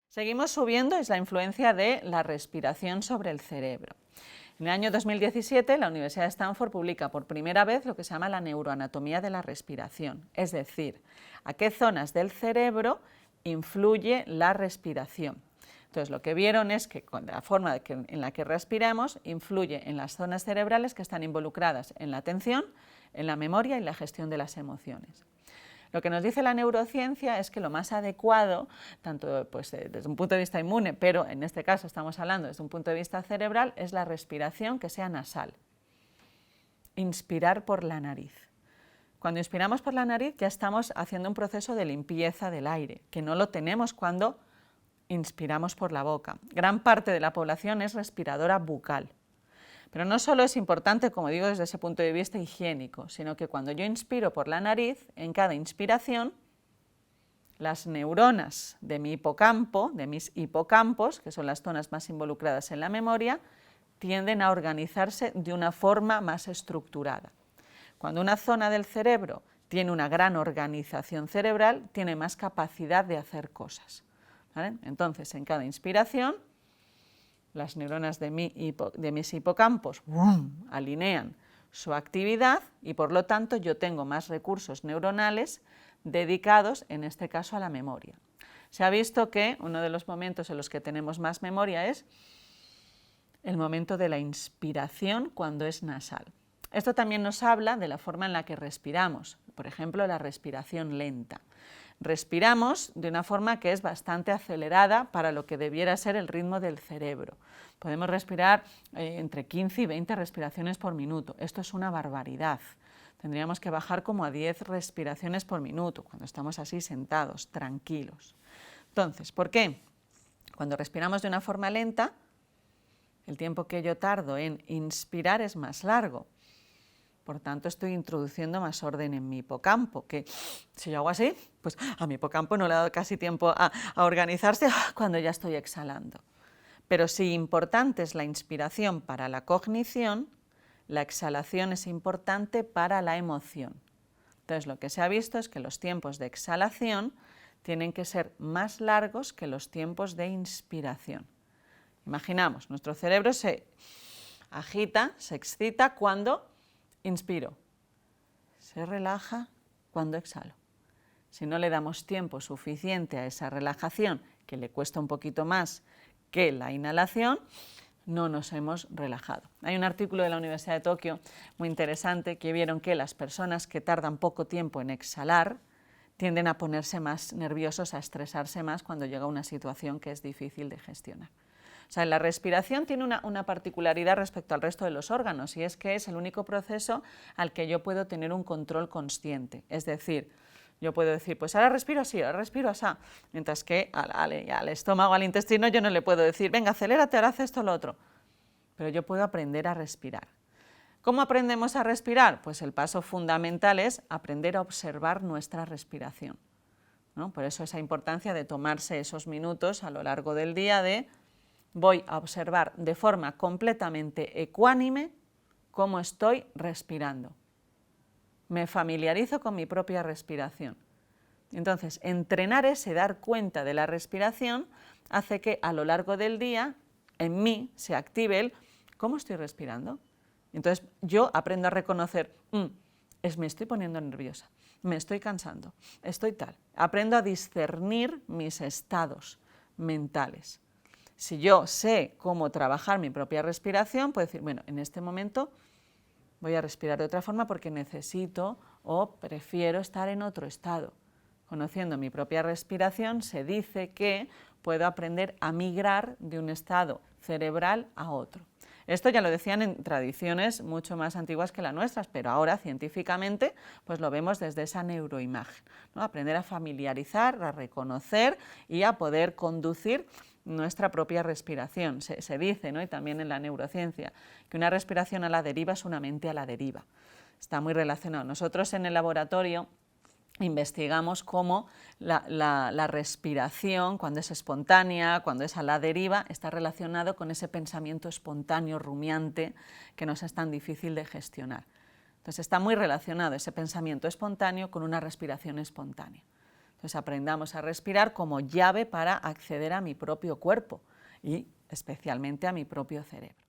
Seguimos subiendo, es la influencia de la respiración sobre el cerebro. En el año 2017, la Universidad de Stanford publica por primera vez lo que se llama la neuroanatomía de la respiración, es decir, a qué zonas del cerebro influye la respiración. Entonces, lo que vieron es que la forma en la que respiramos influye en las zonas cerebrales que están involucradas en la atención, en la memoria y la gestión de las emociones. Lo que nos dice la neurociencia es que lo más adecuado, tanto desde un punto de vista inmune, pero en este caso estamos hablando desde un punto de vista cerebral, es la respiración que sea nasal. Inspirar por la nariz. Cuando inspiramos por la nariz ya estamos haciendo un proceso de limpieza del aire, que no lo tenemos cuando inspiramos por la boca. Gran parte de la población es respiradora bucal. Pero no solo es importante, como digo, desde ese punto de vista higiénico, sino que cuando yo inspiro por la nariz, en cada inspiración, las neuronas de mi hipocampo, de mis hipocampos, que son las zonas más involucradas en la memoria, tienden a organizarse de una forma más estructurada. Cuando una zona del cerebro tiene una gran organización cerebral, tiene más capacidad de hacer cosas, ¿vale? Entonces, en cada inspiración, las neuronas de mis hipocampos alinean su actividad y por lo tanto yo tengo más recursos neuronales dedicados, en este caso, a la memoria. Se ha visto que uno de los momentos en los que tenemos más memoria es el momento de la inspiración cuando es nasal. Esto también nos habla de la forma en la que respiramos, por ejemplo, la respiración lenta. Respiramos de una forma que es bastante acelerada para lo que debiera ser el ritmo del cerebro. Podemos respirar entre 15 y 20 respiraciones por minuto. Esto es una barbaridad. Tendríamos que bajar como a 10 respiraciones por minuto, cuando estamos así sentados, tranquilos. Entonces, ¿por qué? Cuando respiramos de una forma lenta, el tiempo que yo tardo en inspirar es más largo. Por tanto, estoy introduciendo más orden en mi hipocampo, que si yo hago así, pues a mi hipocampo no le ha dado casi tiempo a organizarse cuando ya estoy exhalando. Pero si importante es la inspiración para la cognición, la exhalación es importante para la emoción. Entonces, lo que se ha visto es que los tiempos de exhalación tienen que ser más largos que los tiempos de inspiración. Imaginamos, nuestro cerebro se agita, se excita cuando inspiro, se relaja cuando exhalo. Si no le damos tiempo suficiente a esa relajación, que le cuesta un poquito más que la inhalación, no nos hemos relajado. Hay un artículo de la Universidad de Tokio muy interesante que vieron que las personas que tardan poco tiempo en exhalar tienden a ponerse más nerviosos, a estresarse más cuando llega una situación que es difícil de gestionar. O sea, la respiración tiene una particularidad respecto al resto de los órganos y es que es el único proceso al que yo puedo tener un control consciente. Es decir, yo puedo decir, pues ahora respiro así, ahora respiro así, mientras que al estómago, al intestino, yo no le puedo decir, venga, acelérate, ahora haz esto o lo otro. Pero yo puedo aprender a respirar. ¿Cómo aprendemos a respirar? Pues el paso fundamental es aprender a observar nuestra respiración, ¿no? Por eso esa importancia de tomarse esos minutos a lo largo del día de voy a observar de forma completamente ecuánime cómo estoy respirando. Me familiarizo con mi propia respiración. Entonces, entrenar ese dar cuenta de la respiración hace que a lo largo del día en mí se active el ¿cómo estoy respirando? Entonces, yo aprendo a reconocer, me estoy poniendo nerviosa, me estoy cansando, estoy tal. Aprendo a discernir mis estados mentales. Si yo sé cómo trabajar mi propia respiración, puedo decir, bueno, en este momento voy a respirar de otra forma porque necesito o prefiero estar en otro estado. Conociendo mi propia respiración, se dice que puedo aprender a migrar de un estado cerebral a otro. Esto ya lo decían en tradiciones mucho más antiguas que las nuestras, pero ahora científicamente pues lo vemos desde esa neuroimagen, ¿no? Aprender a familiarizar, a reconocer y a poder conducir nuestra propia respiración. Se dice, ¿no? Y también en la neurociencia, que una respiración a la deriva es una mente a la deriva. Está muy relacionado. Nosotros en el laboratorio investigamos cómo la respiración, cuando es espontánea, cuando es a la deriva, está relacionado con ese pensamiento espontáneo, rumiante, que nos es tan difícil de gestionar. Entonces está muy relacionado ese pensamiento espontáneo con una respiración espontánea. Entonces aprendamos a respirar como llave para acceder a mi propio cuerpo y especialmente a mi propio cerebro.